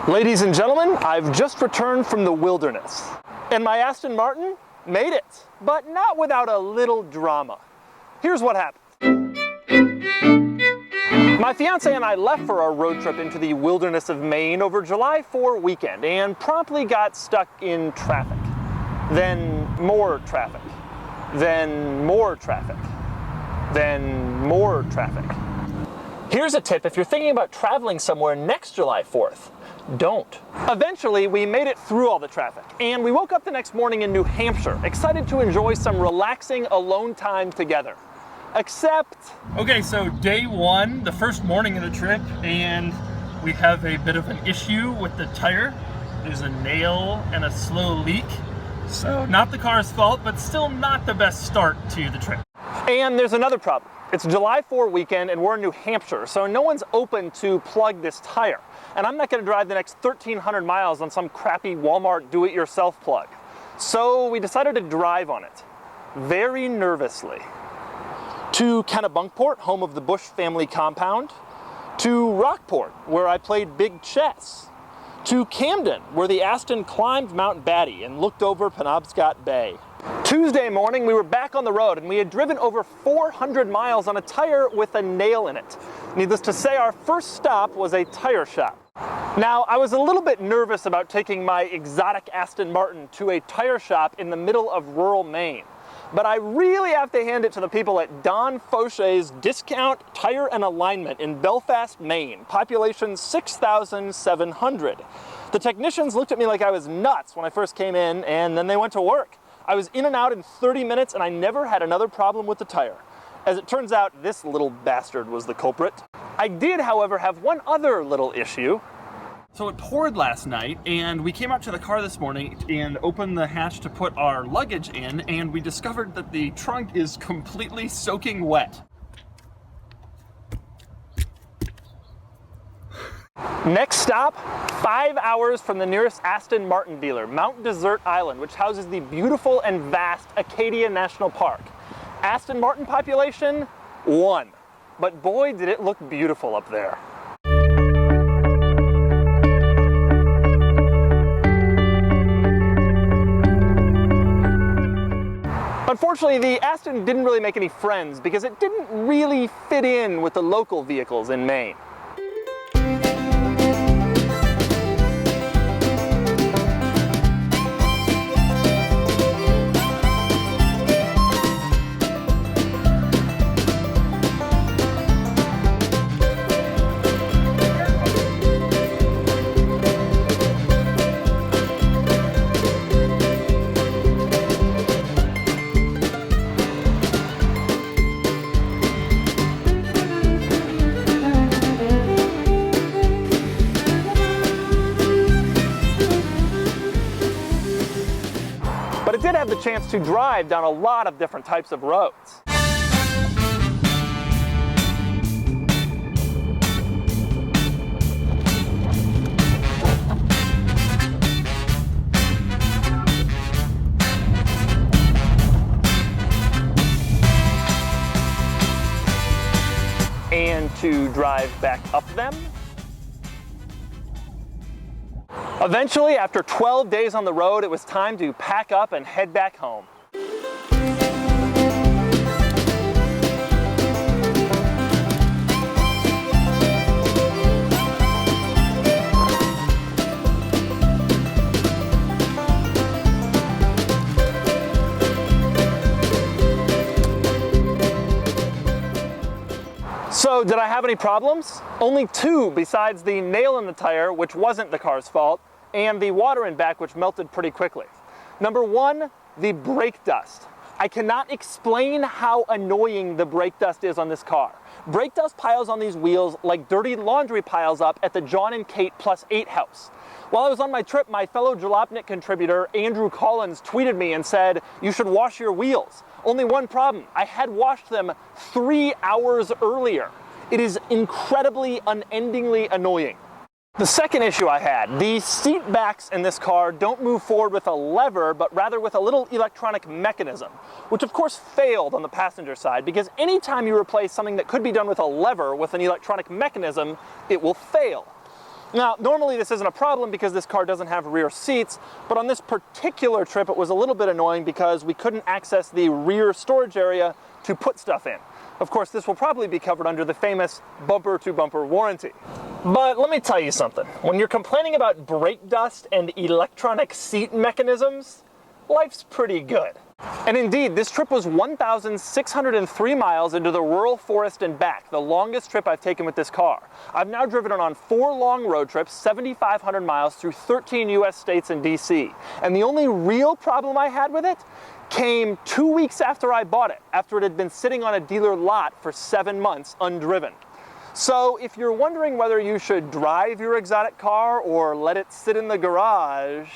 Ladies and gentlemen, I've just returned from the wilderness, and my Aston Martin made it, but not without a little drama. Here's what happened. My fiance and I left for our road trip into the wilderness of Maine over July 4 weekend and promptly got stuck in traffic. Then more traffic. Then more traffic. Then more traffic. Here's a tip if you're thinking about traveling somewhere next July 4th. Don't. Eventually, we made it through all the traffic, and we woke up the next morning in New Hampshire, excited to enjoy some relaxing alone time together. Except... Okay, so day one, the first morning of the trip, and we have a bit of an issue with the tire. There's a nail and a slow leak. So not the car's fault, but still not the best start to the trip. And there's another problem. It's July 4 weekend and we're in New Hampshire, so no one's open to plug this tire. And I'm not going to drive the next 1,300 miles on some crappy Walmart do-it-yourself plug. So we decided to drive on it, very nervously. To Kennebunkport, home of the Bush family compound. To Rockport, where I played big chess. To Camden, where the Aston climbed Mount Batty and looked over Penobscot Bay. Tuesday morning, we were back on the road and we had driven over 400 miles on a tire with a nail in it. Needless to say, our first stop was a tire shop. Now, I was a little bit nervous about taking my exotic Aston Martin to a tire shop in the middle of rural Maine. But I really have to hand it to the people at Don Fauche's Discount Tire and Alignment in Belfast, Maine, population 6,700. The technicians looked at me like I was nuts when I first came in, and then they went to work. I was in and out in 30 minutes, and I never had another problem with the tire. As it turns out, this little bastard was the culprit. I did, however, have one other little issue. So it poured last night, and we came out to the car this morning and opened the hatch to put our luggage in, and we discovered that the trunk is completely soaking wet. Next stop, 5 hours from the nearest Aston Martin dealer, Mount Desert Island, which houses the beautiful and vast Acadia National Park. Aston Martin population, 1. But boy, did it look beautiful up there. Unfortunately, the Aston didn't really make any friends because it didn't really fit in with the local vehicles in Maine. But it did have the chance to drive down a lot of different types of roads. And to drive back up them. Eventually, after 12 days on the road, it was time to pack up and head back home. So, did I have any problems? Only 2 besides the nail in the tire, which wasn't the car's fault, and the water in back, which melted pretty quickly. Number 1, the brake dust. I cannot explain how annoying the brake dust is on this car. Brake dust piles on these wheels like dirty laundry piles up at the John and Kate +8 house. While I was on my trip, my fellow Jalopnik contributor, Andrew Collins, tweeted me and said, "You should wash your wheels." Only one problem, I had washed them 3 hours earlier. It is incredibly, unendingly annoying. The second issue I had, the seat backs in this car don't move forward with a lever, but rather with a little electronic mechanism, which of course failed on the passenger side, because anytime you replace something that could be done with a lever with an electronic mechanism, it will fail. Now, normally this isn't a problem because this car doesn't have rear seats, but on this particular trip it was a little bit annoying because we couldn't access the rear storage area to put stuff in. Of course, this will probably be covered under the famous bumper-to-bumper warranty. But let me tell you something. When you're complaining about brake dust and electronic seat mechanisms, life's pretty good. And indeed, this trip was 1,603 miles into the rural forest and back, the longest trip I've taken with this car. I've now driven it on 4 long road trips, 7,500 miles through 13 US states and DC. And the only real problem I had with it came 2 weeks after I bought it, after it had been sitting on a dealer lot for 7 months undriven. So if you're wondering whether you should drive your exotic car or let it sit in the garage,